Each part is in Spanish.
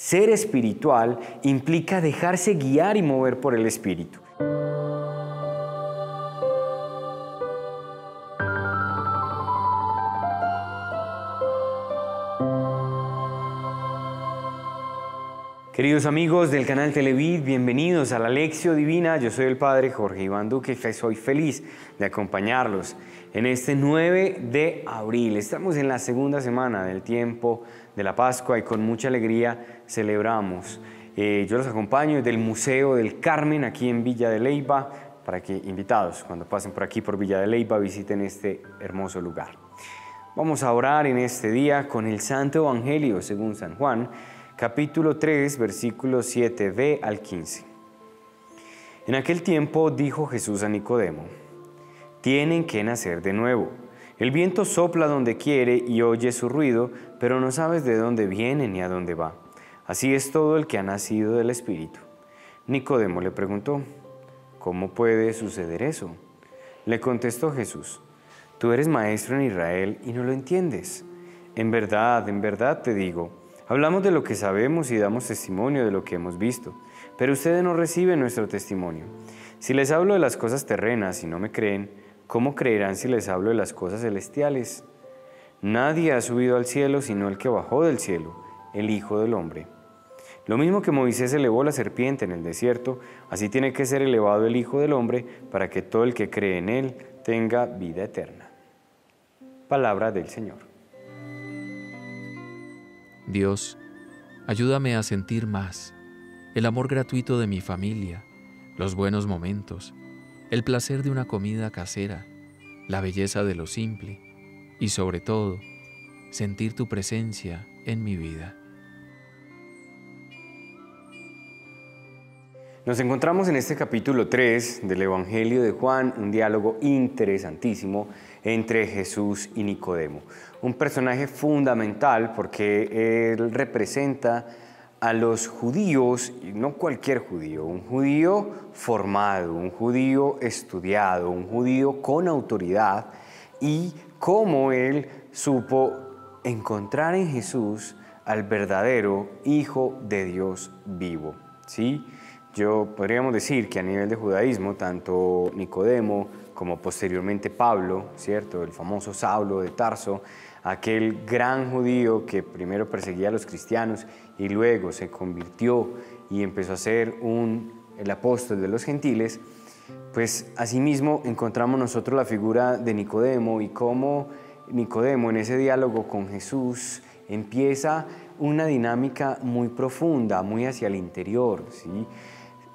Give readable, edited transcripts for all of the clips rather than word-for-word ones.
Ser espiritual implica dejarse guiar y mover por el Espíritu. Queridos amigos del canal Televid, bienvenidos a la Lección Divina. Yo soy el Padre Jorge Iván Duque y soy feliz de acompañarlos en este 9 de abril. Estamos en la segunda semana del tiempo de la Pascua y con mucha alegría celebramos. Yo los acompaño desde el Museo del Carmen aquí en Villa de Leyva, para que invitados cuando pasen por aquí por Villa de Leyva visiten este hermoso lugar. Vamos a orar en este día con el Santo Evangelio según San Juan, capítulo 3, versículos 7b al 15. En aquel tiempo dijo Jesús a Nicodemo: tienen que nacer de nuevo. El viento sopla donde quiere y oyes su ruido, pero no sabes de dónde viene ni a dónde va. Así es todo el que ha nacido del Espíritu. Nicodemo le preguntó: ¿cómo puede suceder eso? Le contestó Jesús: tú eres maestro en Israel y no lo entiendes. En verdad te digo, hablamos de lo que sabemos y damos testimonio de lo que hemos visto, pero ustedes no reciben nuestro testimonio. Si les hablo de las cosas terrenas y no me creen, ¿cómo creerán si les hablo de las cosas celestiales? Nadie ha subido al cielo sino el que bajó del cielo, el Hijo del Hombre. Lo mismo que Moisés elevó la serpiente en el desierto, así tiene que ser elevado el Hijo del Hombre para que todo el que cree en él tenga vida eterna. Palabra del Señor. Dios, ayúdame a sentir más el amor gratuito de mi familia, los buenos momentos, el placer de una comida casera, la belleza de lo simple y, sobre todo, sentir tu presencia en mi vida. Nos encontramos en este capítulo 3 del Evangelio de Juan, un diálogo interesantísimo entre Jesús y Nicodemo. Un personaje fundamental porque él representa a los judíos, y no cualquier judío, un judío formado, un judío estudiado, un judío con autoridad, y cómo él supo encontrar en Jesús al verdadero Hijo de Dios vivo, ¿sí? Podríamos decir que a nivel de judaísmo, tanto Nicodemo como posteriormente Pablo, ¿cierto? El famoso Saulo de Tarso, aquel gran judío que primero perseguía a los cristianos y luego se convirtió y empezó a ser el apóstol de los gentiles, pues asimismo encontramos nosotros la figura de Nicodemo y cómo Nicodemo en ese diálogo con Jesús empieza una dinámica muy profunda, muy hacia el interior, ¿sí?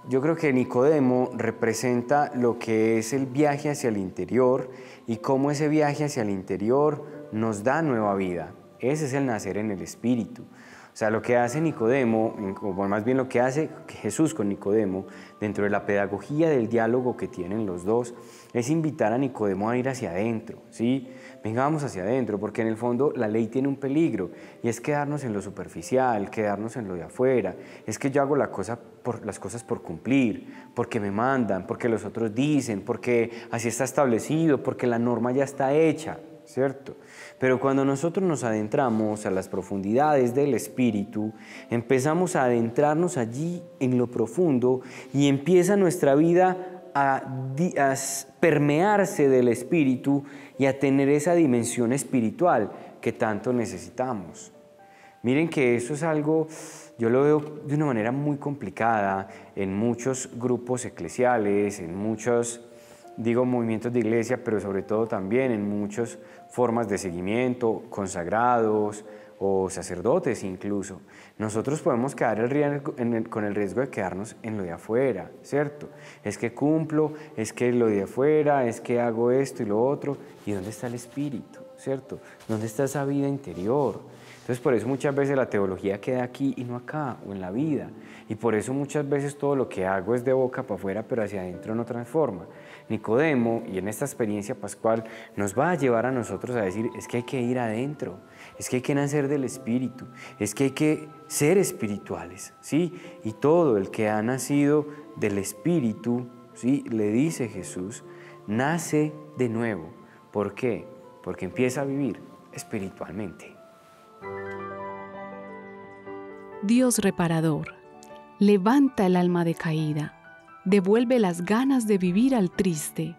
Yo creo que Nicodemo representa lo que es el viaje hacia el interior y cómo ese viaje hacia el interior nos da nueva vida. Ese es el nacer en el Espíritu. O sea, lo que hace Nicodemo, o más bien lo que hace Jesús con Nicodemo, dentro de la pedagogía del diálogo que tienen los dos, es invitar a Nicodemo a ir hacia adentro, ¿sí? Vengamos hacia adentro, porque en el fondo la ley tiene un peligro, y es quedarnos en lo superficial, quedarnos en lo de afuera. Es que yo hago las cosas por cumplir, porque me mandan, porque los otros dicen, porque así está establecido, porque la norma ya está hecha, ¿cierto? Pero cuando nosotros nos adentramos a las profundidades del Espíritu, empezamos a adentrarnos allí en lo profundo y empieza nuestra vida a permearse del Espíritu y a tener esa dimensión espiritual que tanto necesitamos. Miren que eso es algo, yo lo veo de una manera muy complicada en muchos grupos eclesiales, en muchos movimientos de iglesia, pero sobre todo también en muchas formas de seguimiento, consagrados o sacerdotes incluso. Nosotros podemos quedar con el riesgo de quedarnos en lo de afuera, ¿cierto? Es que cumplo, es que lo de afuera, es que hago esto y lo otro. ¿Y dónde está el Espíritu, cierto? ¿Dónde está esa vida interior? Entonces por eso muchas veces la teología queda aquí y no acá, o en la vida. Y por eso muchas veces todo lo que hago es de boca para afuera, pero hacia adentro no transforma. Nicodemo, y en esta experiencia pascual, nos va a llevar a nosotros a decir, es que hay que ir adentro, es que hay que nacer del Espíritu, es que hay que ser espirituales, ¿sí? Y todo el que ha nacido del Espíritu, ¿sí? Le dice Jesús, nace de nuevo. ¿Por qué? Porque empieza a vivir espiritualmente. Dios reparador, levanta el alma decaída, devuelve las ganas de vivir al triste,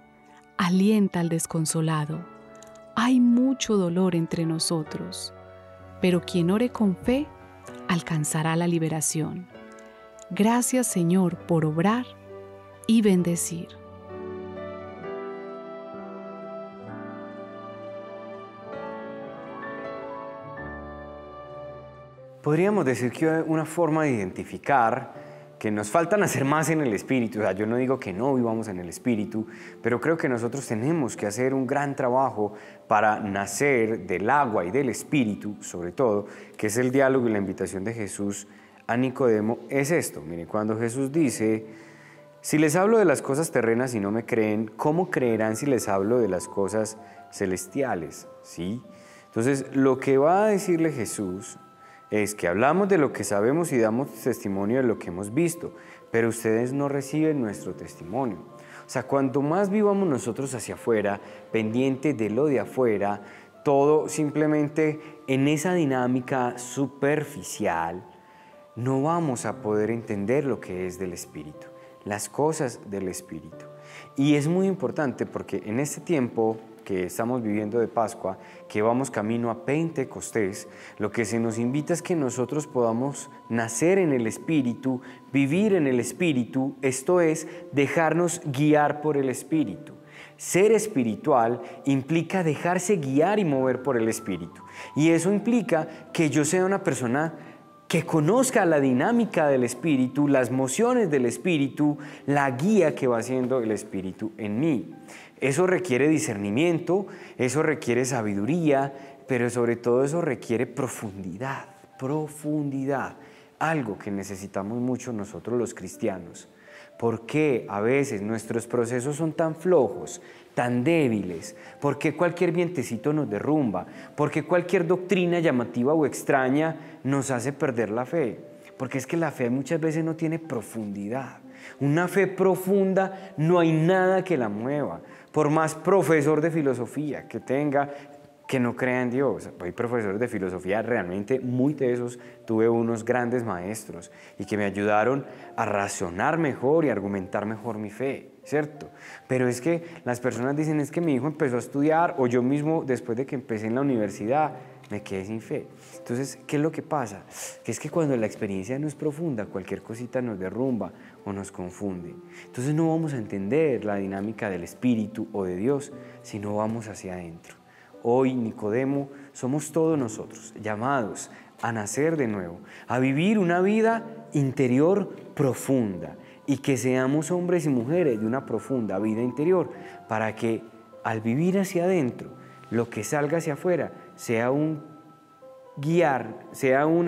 alienta al desconsolado. Hay mucho dolor entre nosotros, pero quien ore con fe alcanzará la liberación. Gracias, Señor, por obrar y bendecir. Podríamos decir que una forma de identificar que nos falta nacer más en el Espíritu, o sea, yo no digo que no vivamos en el Espíritu, pero creo que nosotros tenemos que hacer un gran trabajo para nacer del agua y del Espíritu, sobre todo, que es el diálogo y la invitación de Jesús a Nicodemo, es esto. Mire, cuando Jesús dice: si les hablo de las cosas terrenas y no me creen, ¿cómo creerán si les hablo de las cosas celestiales? ¿Sí? Entonces, lo que va a decirle Jesús es que hablamos de lo que sabemos y damos testimonio de lo que hemos visto, pero ustedes no reciben nuestro testimonio. O sea, cuanto más vivamos nosotros hacia afuera, pendiente de lo de afuera, todo simplemente en esa dinámica superficial, no vamos a poder entender lo que es del Espíritu, las cosas del Espíritu. Y es muy importante porque en este tiempo que estamos viviendo de Pascua, que vamos camino a Pentecostés, lo que se nos invita es que nosotros podamos nacer en el Espíritu, vivir en el Espíritu, esto es, dejarnos guiar por el Espíritu. Ser espiritual implica dejarse guiar y mover por el Espíritu. Y eso implica que yo sea una persona que conozca la dinámica del Espíritu, las mociones del Espíritu, la guía que va haciendo el Espíritu en mí. Eso requiere discernimiento, eso requiere sabiduría, pero sobre todo eso requiere profundidad, algo que necesitamos mucho nosotros los cristianos. ¿Por qué a veces nuestros procesos son tan flojos, tan débiles? ¿Por qué cualquier vientecito nos derrumba? ¿Por qué cualquier doctrina llamativa o extraña nos hace perder la fe? Porque es que la fe muchas veces no tiene profundidad. Una fe profunda no hay nada que la mueva. Por más profesor de filosofía que tenga, que no crea en Dios. Hay profesores de filosofía realmente muy tesos, tuve unos grandes maestros y que me ayudaron a razonar mejor y argumentar mejor mi fe, ¿cierto? Pero es que las personas dicen, es que mi hijo empezó a estudiar, o yo mismo después de que empecé en la universidad me quedé sin fe. Entonces, ¿qué es lo que pasa? Que es que cuando la experiencia no es profunda, cualquier cosita nos derrumba o nos confunde. Entonces no vamos a entender la dinámica del Espíritu o de Dios si no vamos hacia adentro. Hoy, Nicodemo, somos todos nosotros llamados a nacer de nuevo, a vivir una vida interior profunda y que seamos hombres y mujeres de una profunda vida interior para que al vivir hacia adentro, lo que salga hacia afuera sea una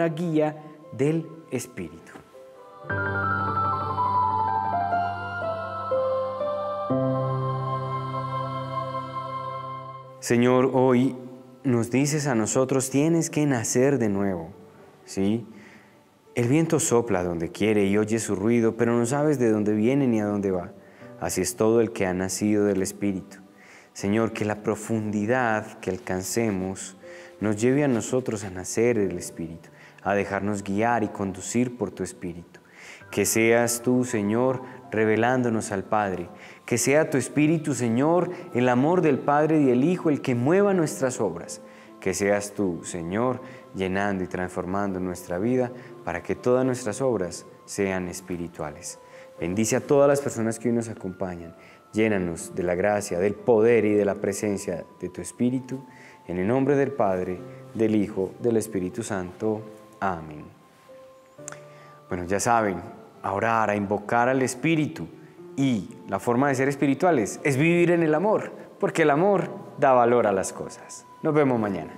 guía del Espíritu. Señor, hoy nos dices a nosotros, tienes que nacer de nuevo, ¿sí? El viento sopla donde quiere y oye su ruido, pero no sabes de dónde viene ni a dónde va. Así es todo el que ha nacido del Espíritu. Señor, que la profundidad que alcancemos nos lleve a nosotros a nacer del Espíritu, a dejarnos guiar y conducir por tu Espíritu. Que seas tú, Señor, revelándonos al Padre. Que sea tu Espíritu, Señor, el amor del Padre y del Hijo, el que mueva nuestras obras. Que seas tú, Señor, llenando y transformando nuestra vida para que todas nuestras obras sean espirituales. Bendice a todas las personas que hoy nos acompañan. Llénanos de la gracia, del poder y de la presencia de tu Espíritu. En el nombre del Padre, del Hijo, del Espíritu Santo. Amén. Bueno, ya saben, a orar, a invocar al Espíritu. Y la forma de ser espirituales es vivir en el amor, porque el amor da valor a las cosas. Nos vemos mañana.